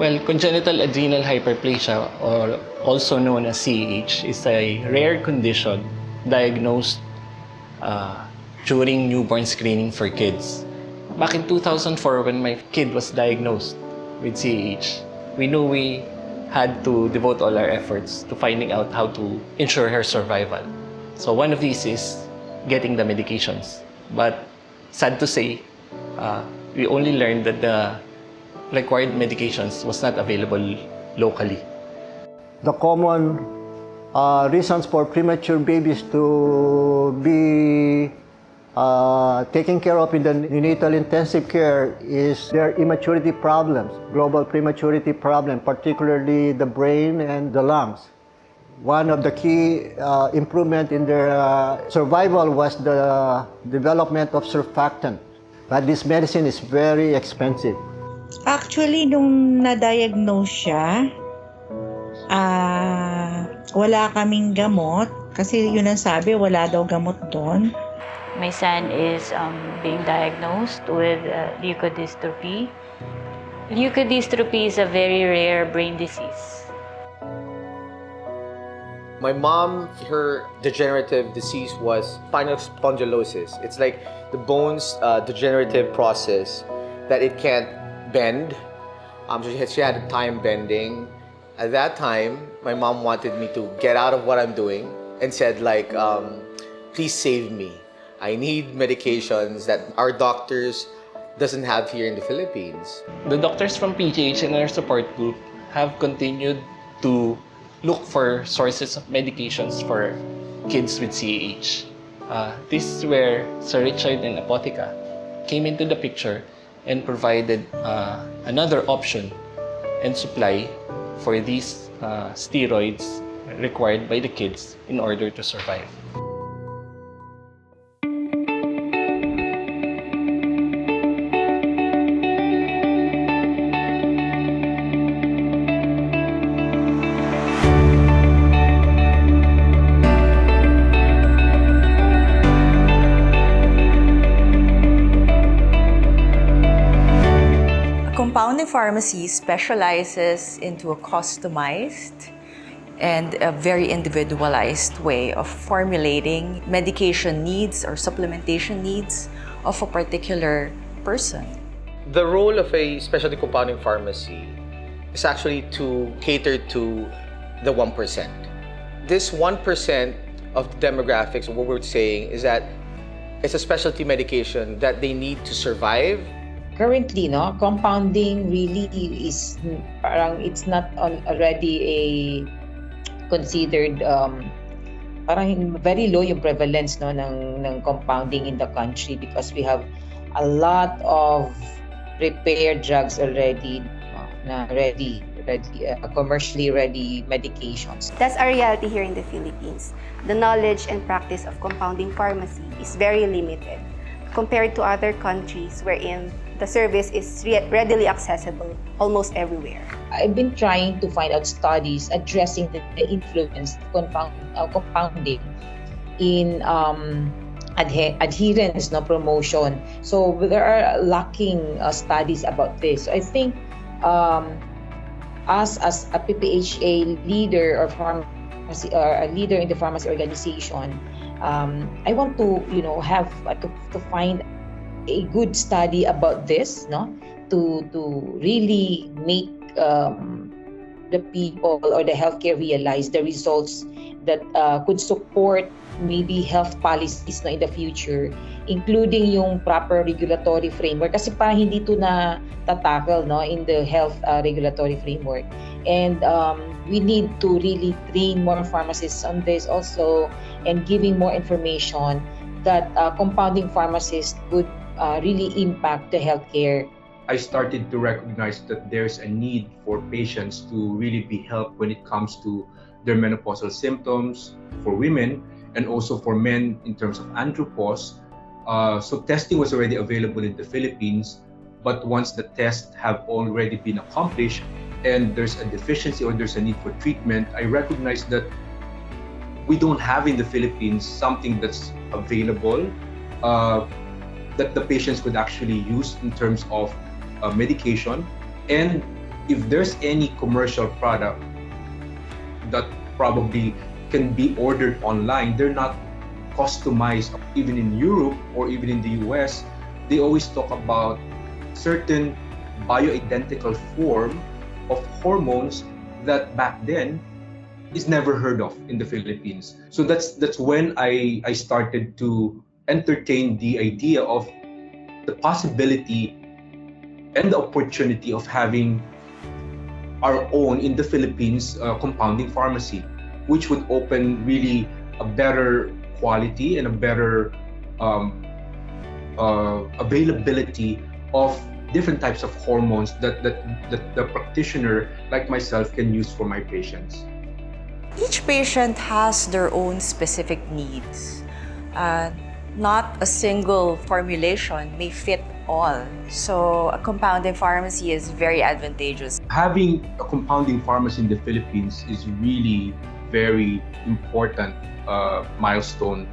Well, congenital adrenal hyperplasia, or also known as CAH, is a rare condition diagnosed uh, during newborn screening for kids. Back in 2004, when my kid was diagnosed with CAH, we knew we had to devote all our efforts to finding out how to ensure her survival. So one of these is getting the medications. But sad to say, we only learned that the required medications was not available locally. The common reasons for premature babies to be taken care of in the neonatal intensive care is their immaturity problems, global prematurity problem, particularly the brain and the lungs. One of the key improvement in their survival was the development of surfactant. But this medicine is very expensive. Actually, nung na-diagnose siya, wala kaming gamot. Kasi yun ang sabi, wala daw gamot doon. My son is being diagnosed with leukodystrophy. Leukodystrophy is a very rare brain disease. My mom, her degenerative disease was spinal spondylosis. It's like the bone's degenerative process that it can't bend. She had a time bending. At that time, my mom wanted me to get out of what I'm doing and said like, please save me. I need medications that our doctors doesn't have here in the Philippines. The doctors from PGH and our support group have continued to look for sources of medications for kids with CAH. This is where Sir Richard and Apotheca came into the picture and provided another option and supply for these steroids required by the kids in order to survive. Compounding pharmacy specializes into a customized and a very individualized way of formulating medication needs or supplementation needs of a particular person. The role of a specialty compounding pharmacy is actually to cater to the 1%. This 1% of the demographics, what we're saying is that it's a specialty medication that they need to survive. Currently, no, compounding really is parang it's not already a considered parang very low yung prevalence no ng compounding in the country because we have a lot of prepared drugs already na ready commercially ready medications. That's our reality here in the Philippines. The knowledge and practice of compounding pharmacy is very limited compared to other countries wherein the service is readily accessible almost everywhere. I've been trying to find out studies addressing the influence of compounding in adherence, no, promotion. So there are lacking studies about this. So I think us as a PPHA leader or pharmacy or a leader in the pharmacy organization, I want to have to find a good study about this, no, to really make the people or the healthcare realize the results that could support maybe health policies, no, in the future, including yung proper regulatory framework kasi parang hindi ito na tatakal, no, in the health regulatory framework. And we need to really train more pharmacists on this also and giving more information that compounding pharmacists would really impact the healthcare. I started to recognize that there's a need for patients to really be helped when it comes to their menopausal symptoms for women and also for men in terms of andropause. So testing was already available in the Philippines, but once the tests have already been accomplished and there's a deficiency or there's a need for treatment, I recognize that we don't have in the Philippines something that's available that the patients could actually use in terms of medication. And if there's any commercial product that probably can be ordered online, they're not customized. Even in Europe or even in the US, they always talk about certain bioidentical form of hormones that back then is never heard of in the Philippines. So that's when I started to entertain the idea of the possibility and the opportunity of having our own in the Philippines compounding pharmacy, which would open really a better quality and a better availability of different types of hormones that the practitioner like myself can use for my patients. Each patient has their own specific needs. Not a single formulation may fit all. So a compounding pharmacy is very advantageous. Having a compounding pharmacy in the Philippines is really very important milestone,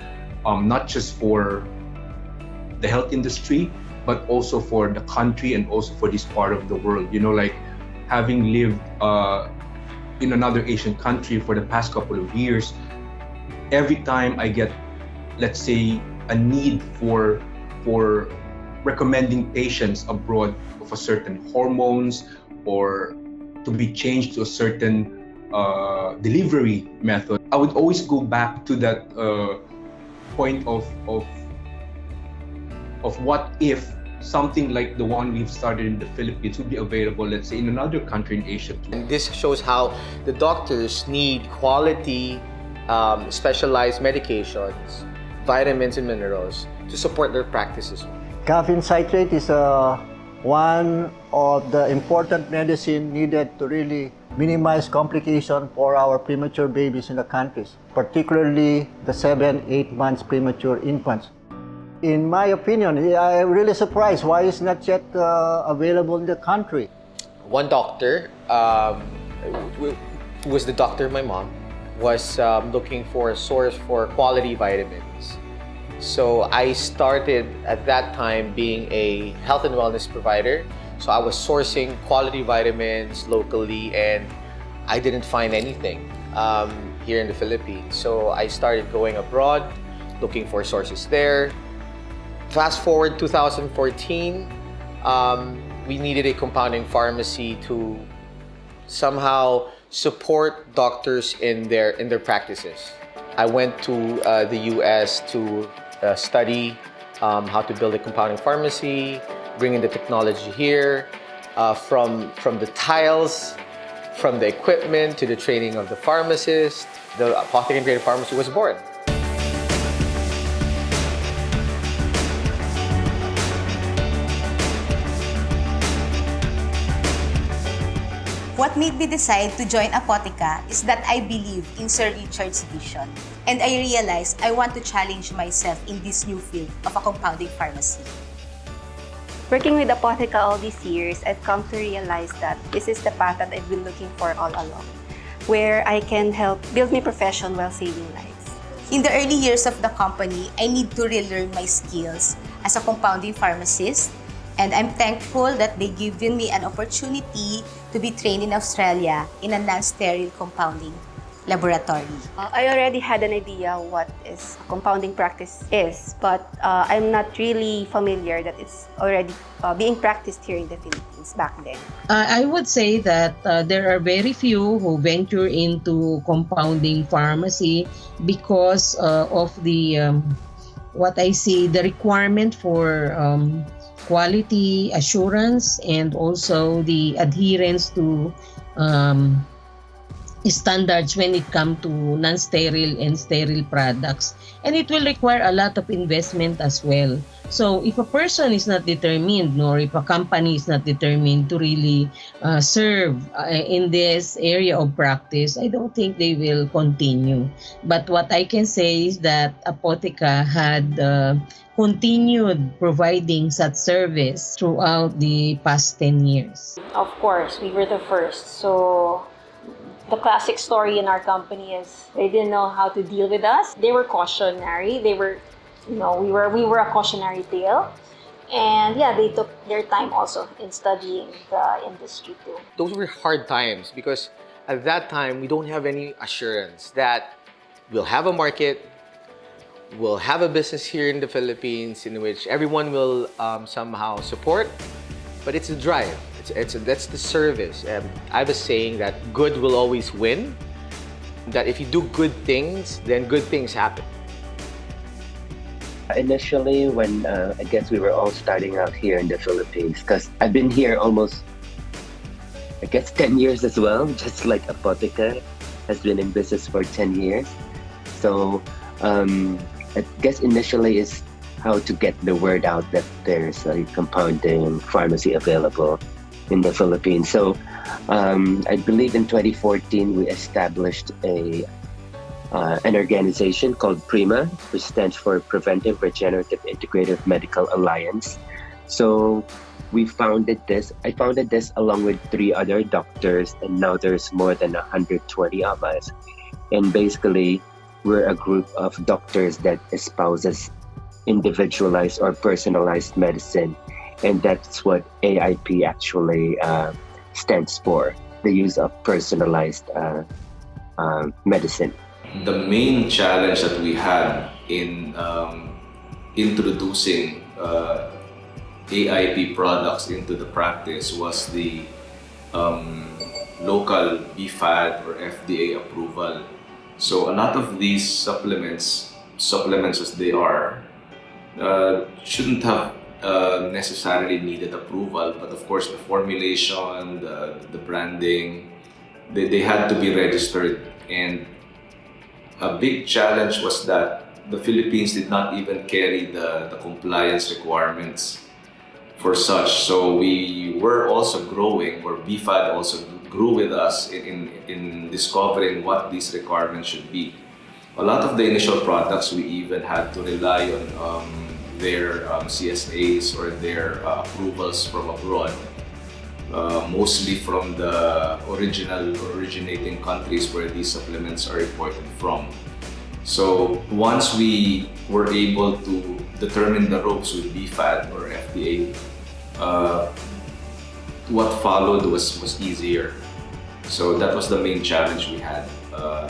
not just for the health industry, but also for the country and also for this part of the world. You know, like having lived in another Asian country for the past couple of years, every time I get, let's say, a need for recommending patients abroad of a certain hormones or to be changed to a certain delivery method, I would always go back to that point of what if something like the one we've started in the Philippines would be available, let's say, in another country in Asia too. And this shows how the doctors need quality, specialized medications, vitamins and minerals to support their practices. Caffeine citrate is one of the important medicine needed to really minimize complication for our premature babies in the countries, particularly the 7-8 months premature infants. In my opinion, I'm really surprised why it's not yet available in the country. One doctor, who was the doctor of my mom, was looking for a source for quality vitamins. So I started at that time being a health and wellness provider. So I was sourcing quality vitamins locally, and I didn't find anything here in the Philippines. So I started going abroad, looking for sources there. Fast forward 2014, we needed a compounding pharmacy to somehow support doctors in their practices. I went to the US to study how to build a compounding pharmacy, bringing the technology here, from the tiles, from the equipment to the training of the pharmacist. The Apothecary Integrated Pharmacy was born. What made me decide to join Apotheca is that I believe in Sir Richard's vision, and I realized I want to challenge myself in this new field of a compounding pharmacy. Working with Apotheca all these years, I've come to realize that this is the path that I've been looking for all along, where I can help build my profession while saving lives. In the early years of the company, I need to relearn my skills as a compounding pharmacist, and I'm thankful that they've given me an opportunity to be trained in Australia in a non-sterile compounding laboratory. I already had an idea what is a compounding practice is, but I'm not really familiar that it's already being practiced here in the Philippines back then. I would say that there are very few who venture into compounding pharmacy because of the what I see, the requirement for quality assurance and also the adherence to standards when it comes to non-sterile and sterile products. And it will require a lot of investment as well. So if a person is not determined, or if a company is not determined to really serve in this area of practice, I don't think they will continue. But what I can say is that Apotheca had continued providing such service throughout the past 10 years. Of course, we were the first. So the classic story in our company is they didn't know how to deal with us. They were cautionary. They were, we were a cautionary tale. And yeah, they took their time also in studying the industry too. Those were hard times because at that time we don't have any assurance that we'll have a market, we'll have a business here in the Philippines in which everyone will somehow support. But it's the drive. That's the service. I was saying that good will always win. That if you do good things, then good things happen. Initially, when I guess we were all starting out here in the Philippines, because I've been here almost, I guess, 10 years as well, just like Apotheca has been in business for 10 years. So I guess initially is how to get the word out that there's a compounding pharmacy available in the Philippines. So I believe in 2014 we established an organization called PRIMA, which stands for Preventive Regenerative Integrative Medical Alliance. So we founded this. I founded this along with 3 other doctors, and now there's more than 120 of us. And basically, we're a group of doctors that espouses individualized or personalized medicine, and that's what AIP actually stands for, the use of personalized medicine. The main challenge that we had in introducing AIP products into the practice was the local BFAD or FDA approval. So a lot of these supplements as they are, shouldn't have necessarily needed approval, but of course the formulation, the branding, they had to be registered. And a big challenge was that the Philippines did not even carry the compliance requirements for such. So we were also growing, or BFAD also grew with us in discovering what these requirements should be. A lot of the initial products, we even had to rely on their CSAs or their approvals from abroad, mostly from the originating countries where these supplements are imported from. So once we were able to determine the ropes with BFAD or FDA, what followed was easier. So that was the main challenge we had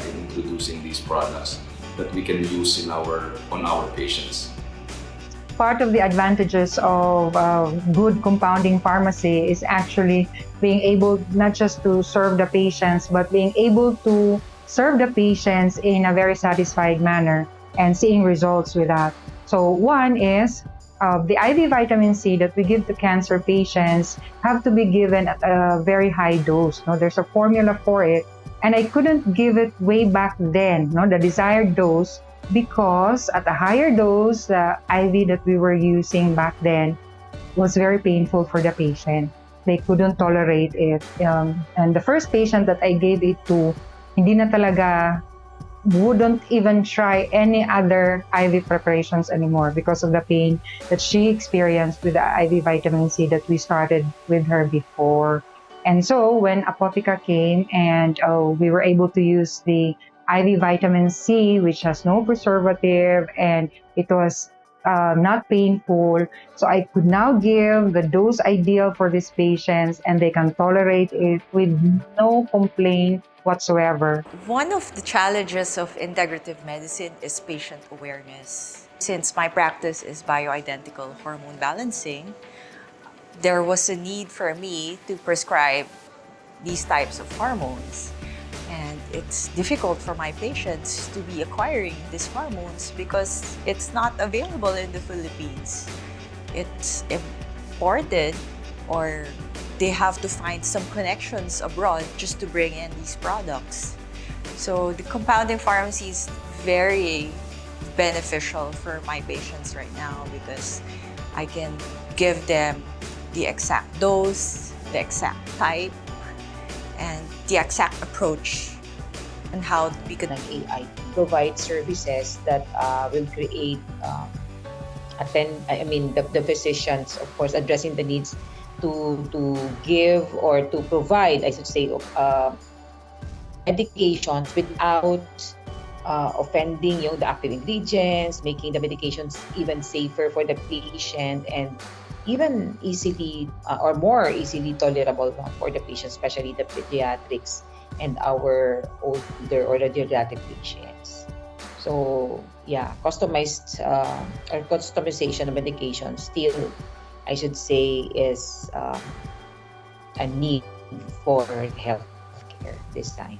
in introducing these products that we can use on our patients. Part of the advantages of good compounding pharmacy is actually being able not just to serve the patients, but being able to serve the patients in a very satisfied manner and seeing results with that. So one is the IV vitamin C that we give to cancer patients have to be given at a very high dose. No, there's a formula for it, and I couldn't give it way back then, no, the desired dose, because at a higher dose, the IV that we were using back then was very painful for the patient. They couldn't tolerate it. And the first patient that I gave it to, hindi na talaga, wouldn't even try any other IV preparations anymore because of the pain that she experienced with the IV vitamin C that we started with her before. And so when Apotheca came and we were able to use the IV vitamin C, which has no preservative, and it was not painful. So I could now give the dose ideal for these patients, and they can tolerate it with no complaint whatsoever. One of the challenges of integrative medicine is patient awareness. Since my practice is bioidentical hormone balancing, there was a need for me to prescribe these types of hormones. And it's difficult for my patients to be acquiring these hormones because it's not available in the Philippines. It's imported, or they have to find some connections abroad just to bring in these products. So the compounding pharmacy is very beneficial for my patients right now because I can give them the exact dose, the exact type, and the exact approach and how we could AI provide services that will create the physicians, of course, addressing the needs to give or to provide, I should say, medications without offending the active ingredients, making the medications even safer for the patient, and even easily or more easily tolerable for the patients, especially the pediatrics and our older or the geriatric patients. So yeah, customized or customization of medication still, I should say, is a need for healthcare this time.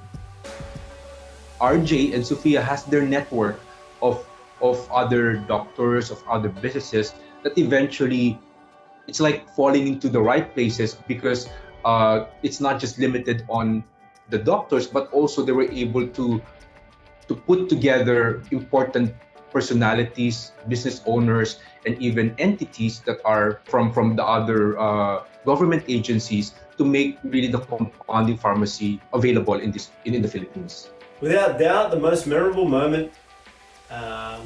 RJ and Sophia has their network of other doctors, of other businesses that eventually it's like falling into the right places because it's not just limited on the doctors, but also they were able to put together important personalities, business owners, and even entities that are from the other government agencies to make really the compounding pharmacy available in the Philippines. Without doubt, the most memorable moment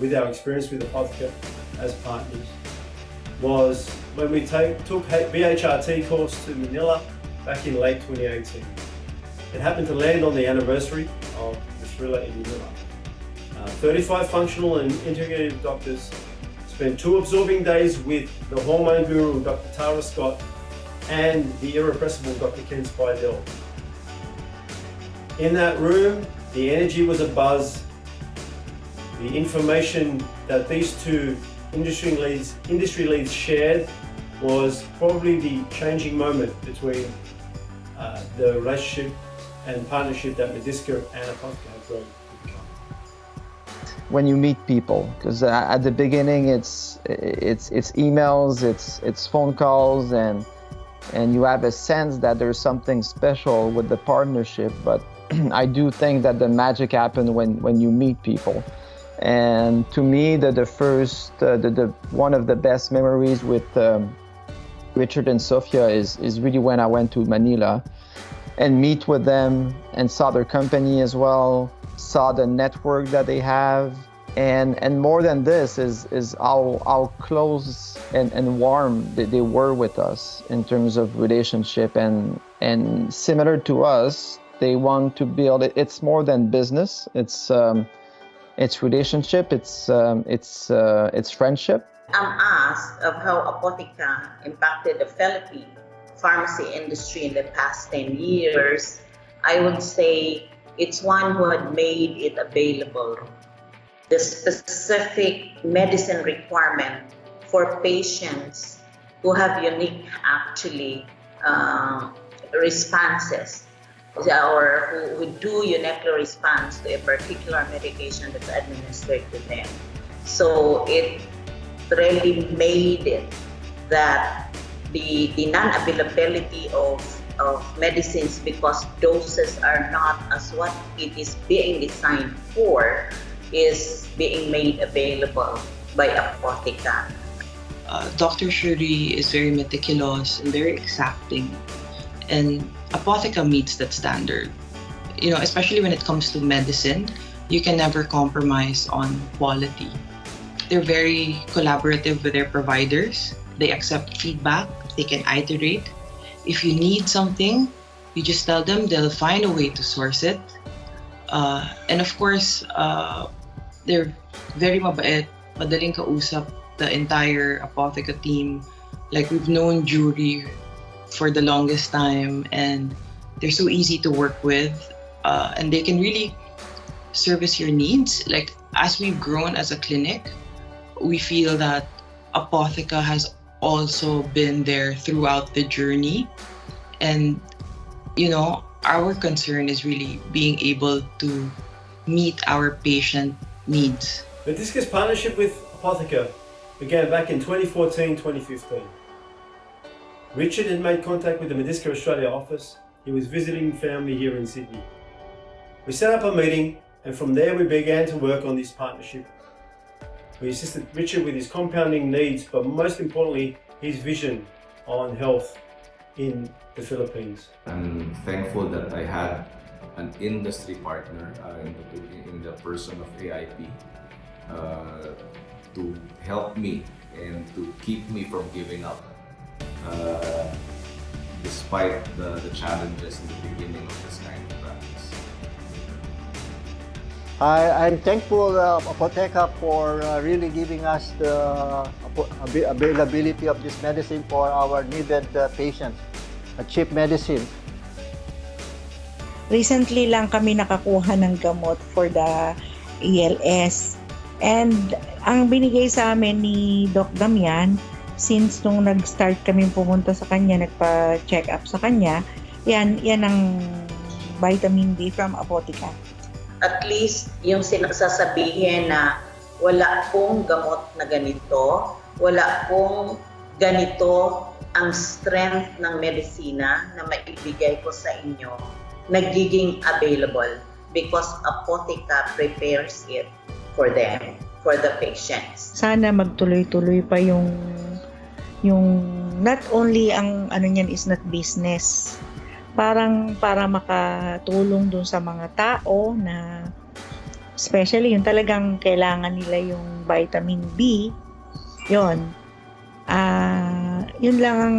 with our experience with Apotheca as partners was when we took BHRT course to Manila back in late 2018. It happened to land on the anniversary of the thriller in Manila. 35 functional and integrative doctors spent 2 absorbing days with the hormone guru Dr. Tara Scott and the irrepressible Dr. Ken Spidell. In that room, the energy was abuzz. The information that these 2 industry leads shared was probably the changing moment between the relationship and partnership that Medisca and Apotheca have grown to become. When you meet people, because at the beginning it's emails, it's phone calls, and you have a sense that there's something special with the partnership, but I do think that the magic happens when you meet people. And to me, the first, one of the best memories with Richard and Sophia is really when I went to Manila and meet with them and saw their company as well, saw the network that they have, and more than this is how close and warm they were with us in terms of relationship, and similar to us, they want to build it. It's more than business. It's relationship. It's friendship. I'm asked of how Apotheca impacted the Philippine pharmacy industry in the past 10 years. I would say it's one who had made it available. The specific medicine requirement for patients who have unique, actually, responses, or who do uniquely respond to a particular medication that's administered to them. So it really made it that the non-availability of medicines, because doses are not as what it is being designed for, is being made available by Apotheca. Dr. Shuri is very meticulous and very exacting, and Apotheca meets that standard. You know, especially when it comes to medicine, you can never compromise on quality. They're very collaborative with their providers. They accept feedback. They can iterate. If you need something, you just tell them, they'll find a way to source it. And of course, they're very mabait, madaling kausap, the entire Apotheca team. Like, we've known Jury for the longest time, and they're so easy to work with, and they can really service your needs. Like, as we've grown as a clinic, we feel that Apotheca has also been there throughout the journey, and you know, our concern is really being able to meet our patient needs. Medisca's partnership with Apotheca began back in 2014-2015. Richard had made contact with the Medisca Australia office. He was visiting family here in Sydney. We set up a meeting, and from there we began to work on this partnership. We assisted Richard with his compounding needs, but most importantly, his vision on health in the Philippines. I'm thankful that I had an industry partner in the person of AIP to help me and to keep me from giving up, despite the challenges in the beginning of this kind of practice. I'm thankful Apoteca for really giving us the availability of this medicine for our needed patients, a cheap medicine. Recently lang kami nakakuha ng gamot for the ALS. And ang binigay sa amin ni Doc Damian, since nung nag-start kami pumunta sa kanya, nagpa-check up sa kanya, yan ang vitamin B from Apoteca. At least yung sasabihin na wala pong gamot na ganito, wala pong ganito ang strength ng medisina na maibigay ko sa inyo, nagiging available because Apoteca prepares it for them, for the patients. Sana magtuloy-tuloy pa yung not only ang ano niyan is not business. Parang para makatulong dun sa mga tao na especially yung talagang kailangan nila yung vitamin B. Yun. Yun lang ang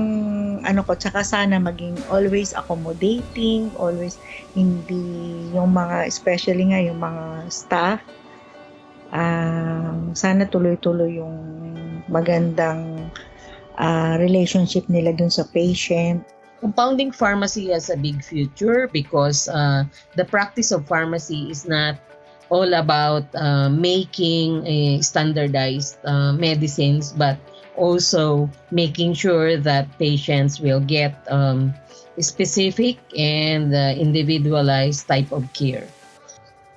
ano ko, tsaka sana maging always accommodating, always hindi yung mga, especially nga yung mga staff, sana tuloy-tuloy yung magandang relationship nila dun sa patient. Compounding pharmacy has a big future because the practice of pharmacy is not all about making standardized medicines, but also making sure that patients will get specific and individualized type of care.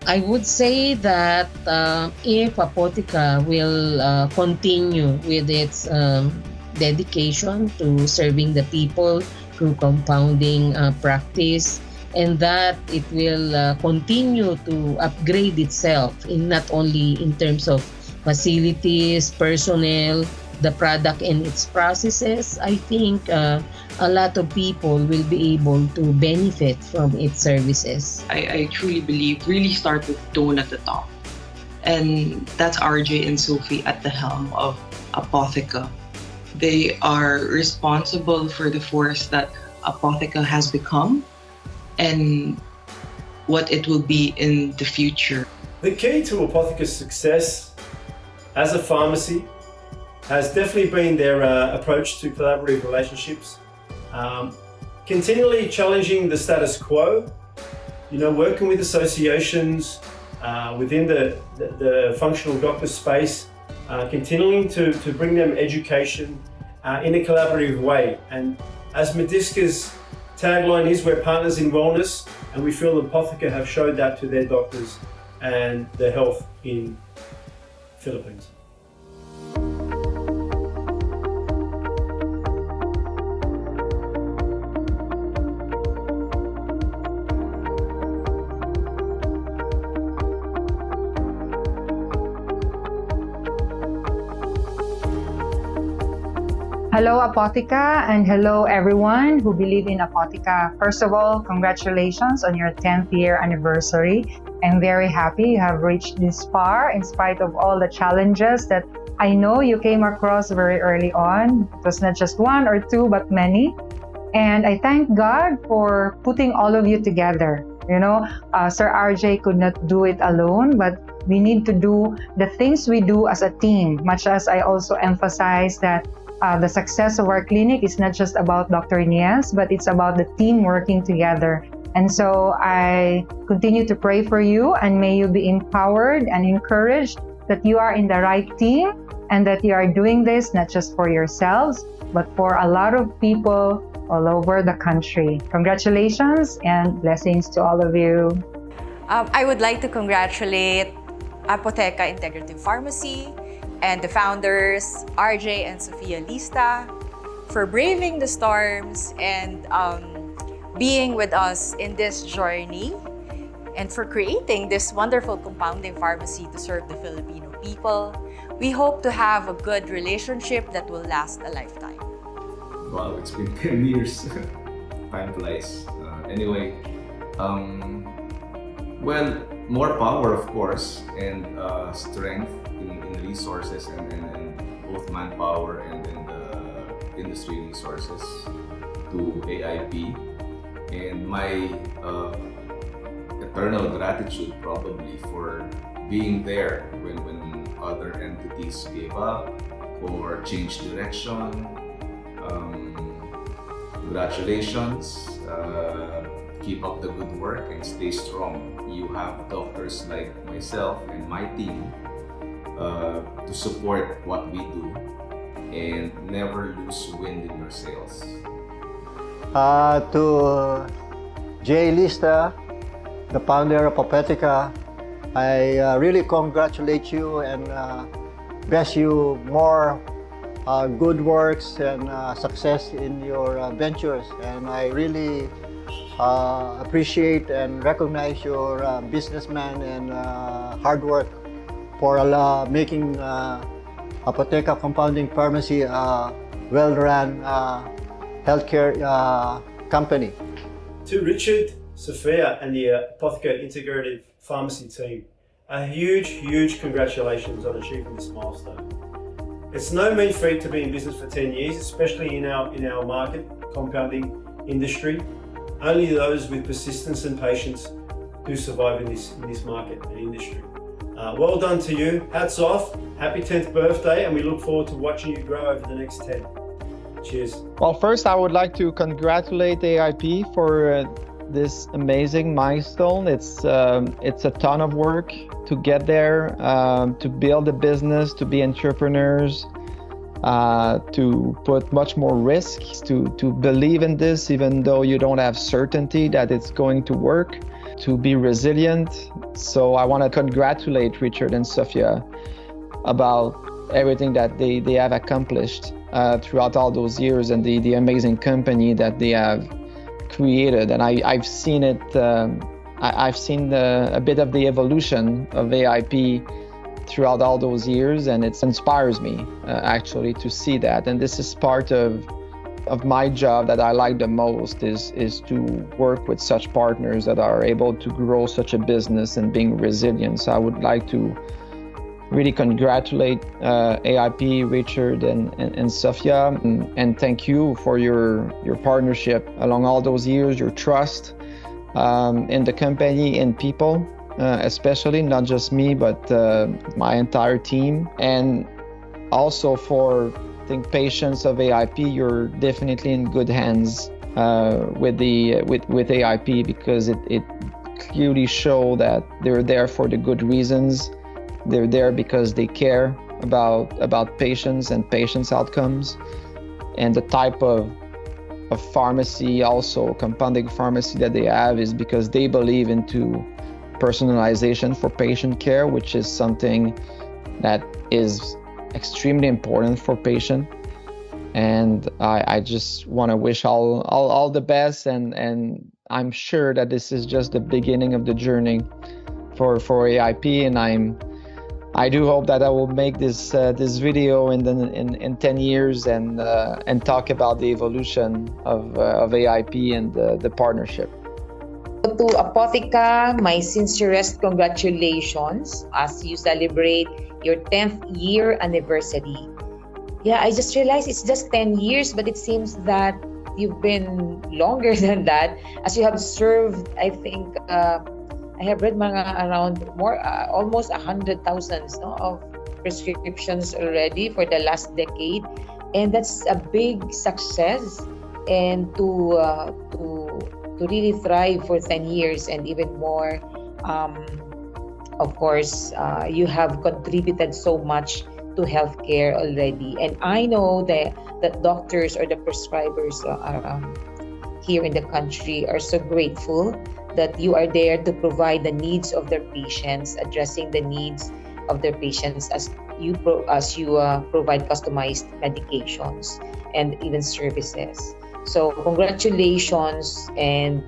I would say that if Apoteca will continue with its dedication to serving the people through compounding practice, and that it will continue to upgrade itself in not only in terms of facilities, personnel, the product and its processes, I think a lot of people will be able to benefit from its services. I truly believe really start with tone at the top. And that's RJ and Sophie at the helm of Apoteca. They are responsible for the force that Apoteca has become and what it will be in the future. The key to Apotheca's success as a pharmacy has definitely been their approach to collaborative relationships, continually challenging the status quo, working with associations within the functional doctor space, continuing to bring them education in a collaborative way. And as Medisca's tagline is, we're partners in wellness, and we feel Apotheca have showed that to their doctors and their health in Philippines. Hello, Apoteca, and hello, everyone who believe in Apoteca. First of all, congratulations on your 10th year anniversary. I'm very happy you have reached this far in spite of all the challenges that I know you came across very early on. It was not just one or two, but many. And I thank God for putting all of you together. Sir RJ could not do it alone, but we need to do the things we do as a team, much as I also emphasize that the success of our clinic is not just about Dr. Nias, but it's about the team working together. And so I continue to pray for you, and may you be empowered and encouraged that you are in the right team and that you are doing this not just for yourselves, but for a lot of people all over the country. Congratulations and blessings to all of you. I would like to congratulate Apoteca Integrative Pharmacy and the founders, RJ and Sofia Lista, for braving the storms and being with us in this journey, and for creating this wonderful compounding pharmacy to serve the Filipino people. We hope to have a good relationship that will last a lifetime. Wow, it's been 10 years. Time flies. Anyway, well, more power, of course, and strength in resources and both manpower and in the industry resources to AIP. And my eternal gratitude probably for being there when other entities gave up or changed direction. Congratulations. Keep up the good work and stay strong. You have doctors like myself and my team to support what we do and never lose wind in your sails. To Jay Lista, the founder of Apotheca, I really congratulate you and best you more good works and success in your ventures. And I really appreciate and recognize your businessman and hard work for making Apotheca Compounding Pharmacy a well-run healthcare company. To Richard, Sophia and the Apotheca Integrative Pharmacy team, a huge congratulations on achieving this milestone. It's no mean feat to be in business for 10 years, especially in our market, compounding industry. Only those with persistence and patience do survive in this market and industry. Well done to you, hats off, happy 10th birthday, and we look forward to watching you grow over the next 10. Cheers. Well, first I would like to congratulate AIP for this amazing milestone. It's a ton of work to get there, to build a business, to be entrepreneurs, to put much more risks, to believe in this even though you don't have certainty that it's going to work, to be resilient. So I want to congratulate Richard and Sophia about everything that they have accomplished throughout all those years and the amazing company that they have created. And I've seen it, I've seen a bit of the evolution of AIP throughout all those years, and it inspires me actually to see that. And this is part of my job that I like the most is to work with such partners that are able to grow such a business and being resilient. So I would like to really congratulate AIP, Richard and Sophia, and thank you for your partnership along all those years, your trust in the company and people, especially not just me, but my entire team. And also for the patients of AIP, you're definitely in good hands with AIP, because it clearly shows that they're there for the good reasons. They're there because they care about patients and patients' outcomes. And the type of pharmacy, also compounding pharmacy that they have, is because they believe into personalization for patient care, which is something that is extremely important for patient. And I just want to wish all the best, and I'm sure that this is just the beginning of the journey for AIP, and I do hope that I will make this video in 10 years and talk about the evolution of AIP and the partnership. To Apotheca, my sincerest congratulations as you celebrate your 10th year anniversary. Yeah, I just realized it's just 10 years, but it seems that you've been longer than that, as you have served, I think, I have read around almost 100,000 of prescriptions already for the last decade, and that's a big success. And to really thrive for 10 years and even more, of course, you have contributed so much to healthcare already. And I know that doctors or the prescribers here in the country are so grateful that you are there to provide the needs of their patients, addressing the needs of their patients as you provide customized medications and even services. So congratulations, and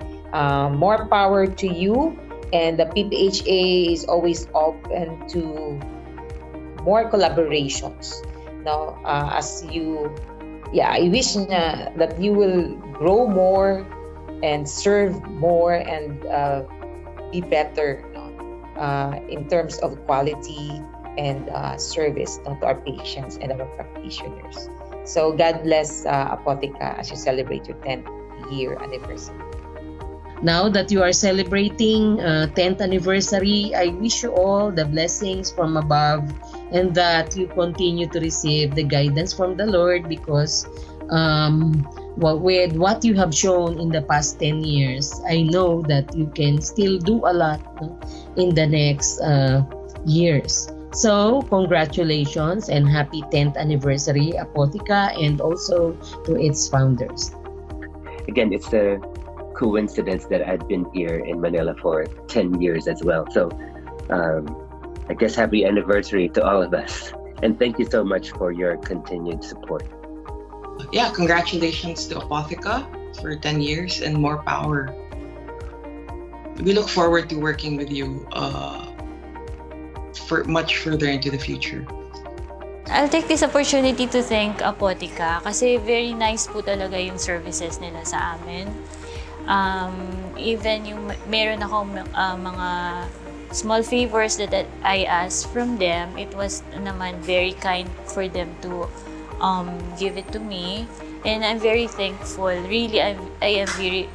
more power to you. And the PPHA is always open to more collaborations. Now, as you, I wish that you will grow more and serve more and be better in terms of quality and service to our patients and our practitioners. So God bless Apotheca as you celebrate your 10th year anniversary. Now that you are celebrating 10th anniversary, I wish you all the blessings from above and that you continue to receive the guidance from the Lord because with what you have shown in the past 10 years, I know that you can still do a lot in the next years. So, congratulations and happy 10th anniversary, Apotheca, and also to its founders. Again, it's a coincidence that I've been here in Manila for 10 years as well. So, I guess happy anniversary to all of us. And thank you so much for your continued support. Yeah, congratulations to Apotheca for 10 years and more power. We look forward to working with you for much further into the future. I'll take this opportunity to thank Apotheca kasi very nice po talaga yung services nila sa amin. Even yung meron akong mga small favors that I asked from them, it was naman very kind for them to give it to me. And I'm very thankful. Really, I am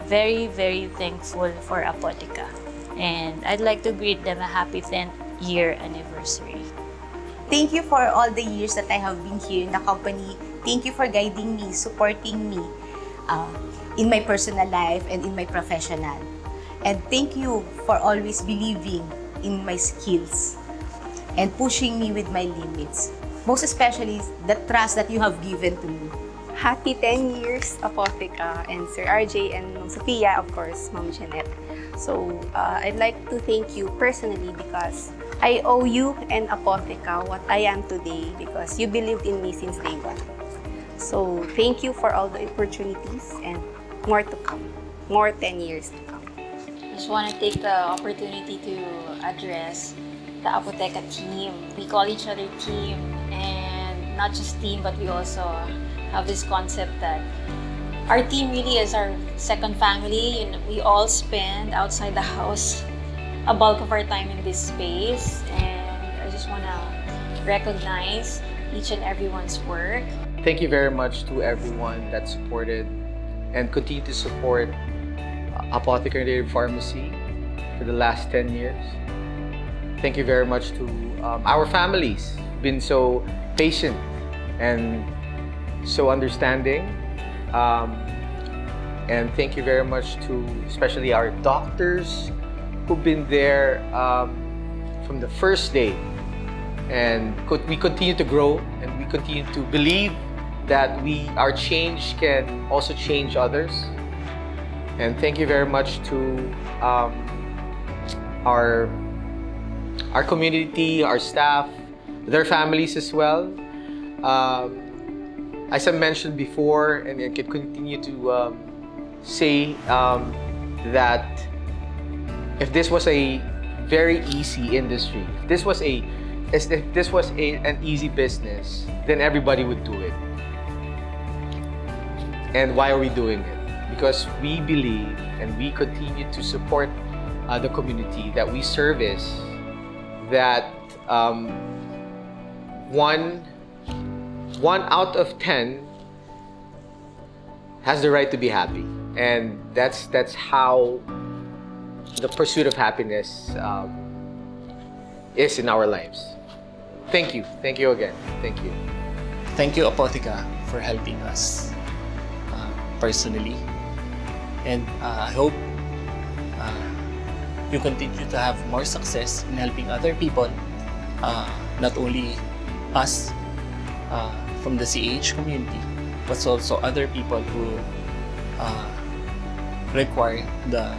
very, very thankful for Apotheca. And I'd like to greet them a happy 10th year anniversary. Thank you for all the years that I have been here in the company. Thank you for guiding me, supporting me in my personal life and in my professional. And thank you for always believing in my skills and pushing me with my limits. Most especially, the trust that you have given to me. Happy 10 years, Apotheca, and Sir RJ, and Ma'am Sophia, of course, Ma'am Jeanette. So, I'd like to thank you personally because I owe you and Apotheca what I am today because you believed in me since day one. So, thank you for all the opportunities and more to come. More 10 years to come. I just want to take the opportunity to address the Apotheca team. We call each other team, and not just team, but we also have this concept that our team really is our second family. We all spend outside the house a bulk of our time in this space, and I just want to recognize each and everyone's work. Thank you very much to everyone that supported and continue to support Apothecary Pharmacy for the last 10 years. Thank you very much to our families, been so patient and so understanding. And thank you very much to especially our doctors who've been there from the first day. And we continue to grow and we continue to believe that our change can also change others. And thank you very much to our community, our staff, their families as well. As I mentioned before, and I can continue to say that if this was a very easy industry, if this was an easy business, then everybody would do it. And why are we doing it? Because we believe and we continue to support the community that we service, that one out of 10 has the right to be happy. And that's how the pursuit of happiness is in our lives. Thank you. Thank you again. Thank you. Thank you, Apotheca, for helping us personally. And I hope you continue to have more success in helping other people, not only us from the CAH community, but also other people who require the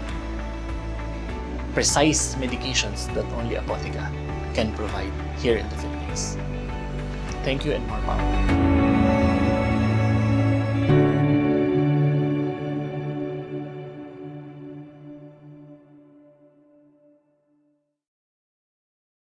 precise medications that only Apotheca can provide here in the Philippines. Thank you and more power.